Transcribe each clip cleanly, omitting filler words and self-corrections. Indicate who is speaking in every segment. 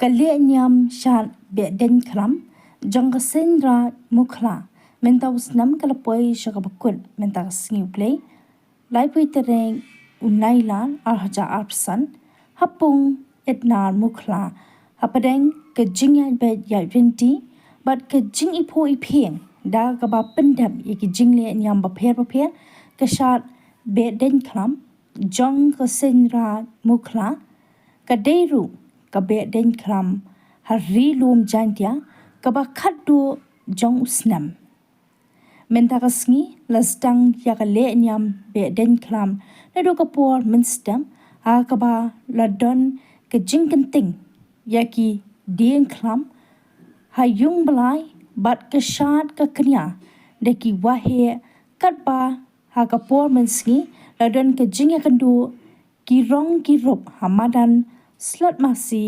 Speaker 1: lehñiam shat Behdeiñkhlam jong ka Seiñ Raij Mukhla mentau snam kalapoi shakabakut mentau singiu play lai pui tereng unailan arhaja arpsan hapung etnar Mukhla hapdeng ke jingyan bed ya vinti bat ke jingiphuh iphieng da ka ba pendam yaki jinglehñiam ba pher ke shat Behdeiñkhlam jong ka Seiñ Raij Mukhla ka deiru ka Behdeiñkhlam hari lum jantia ka ba khaddu jong usnam menta ka sngi lastang ya ka lehñiam Behdeiñkhlam na do ka por minstam ha ka ba ladon ka jingkenting yaki Behdeiñkhlam hayung balai bat ka shat ka kenya deki wahe kat ba ha ka por minsngi ladon ka jingya kandu kirong kirup hamadan slot masi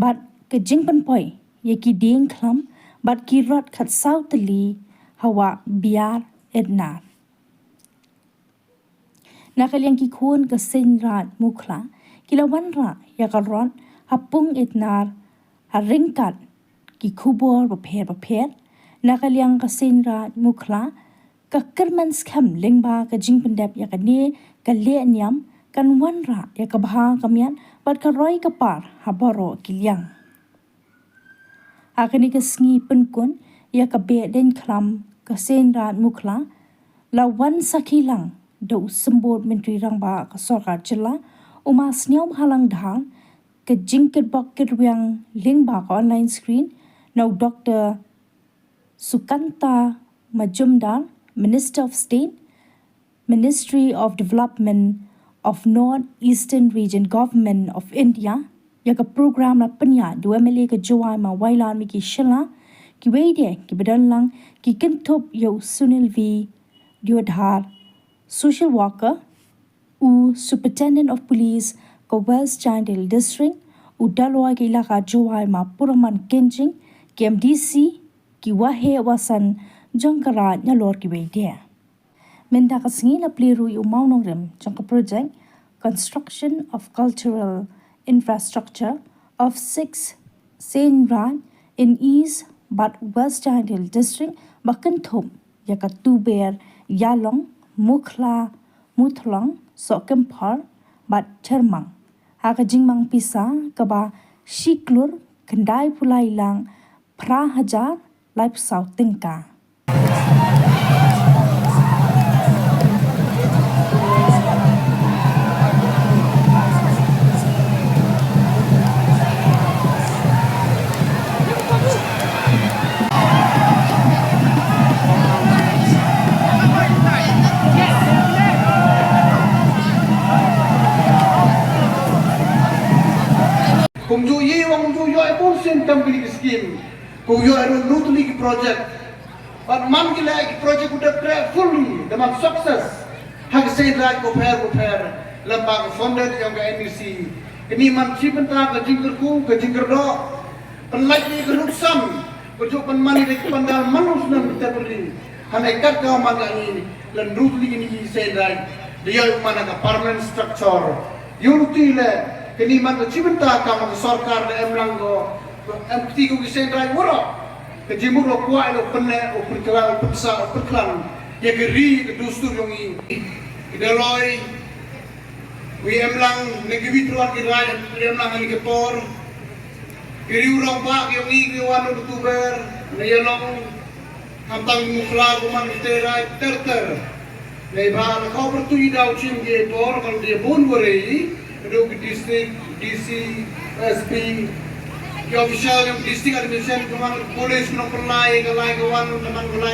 Speaker 1: bat ke jingpan poi yaki Behdeiñkhlam bat kirot khat sautali hawa biar ednar nakaliang kikun ke Seiñ Raij Mukhla kilawan ra yakarot hapung ednar haringkat ki kubor bapher nakaliang ke Seiñ Raij Mukhla ka kermans kham lengba ka jingpendap yakane ka lehñiam kan wanra ya kabha kamian bat ka roi ka par haboro kilyang akani ka sngi penkun ya ka Behdeiñkhlam ka Seiñ Raij Mukhla lawan sakilang do sembut menteri rangba ka sarkar jilla uma sniam halang dhang ka jingket bok kirwiang lingba ka online screen now Dr. Sukanta Majumdar, Minister of State, Ministry of Development of North Eastern Region Government of India ya ka program la penya do MLA ka jawai ma wailan mi ki shila ki weide ki bedan lang ki kentop yo Sunil V Diodhar social worker u superintendent of police ka West Chandel district u dalwa ki ilaka jawai ma puraman kenjing ki MDC ki wahe wasan jongkara nyalor ki weide menda ka singi la pliru yu maunong rem jongka project construction of cultural infrastructure of 6 Seiñ Raij in East but West Chandel district bakanthum yaka tuber yalong Mukhla Muthlong so kempar but termang haka jingmang pisa kaba shiklur kendai pulai lang pra hajar life south tingka
Speaker 2: kung jo ye wang jo yo pun sentam kini skim kung yo ero nutli ki project but man ki la ki project udah pre fully dengan sukses hak Seiñ Raij ko pher lambang funded yang ke NEC ini man cipenta ke jingker do penlai ke nuksan berjuk penmani dek pandal manus nan terperi hanai kat kau mana ini lan nutli ini Seiñ Raij dia mana ka permanent structure unity le kini man cipenta ka ma sarkar le emlang go empty ko Seiñ Raij wora ke jimur lo kuai lo penne o perkara persa perklan ya geri ke dustur yang ini deloi wi emlang negeri tuan ki rai emlang ani ke por geri urang pak yang ini wan Oktober ne yelong hapdeng Mukhla kuman terai terter ne ba kau bertui dau chin ke por kalau dia bon worei do district DC SP ki official yang district administration kuman polis no perlai ke lai kawan teman kelai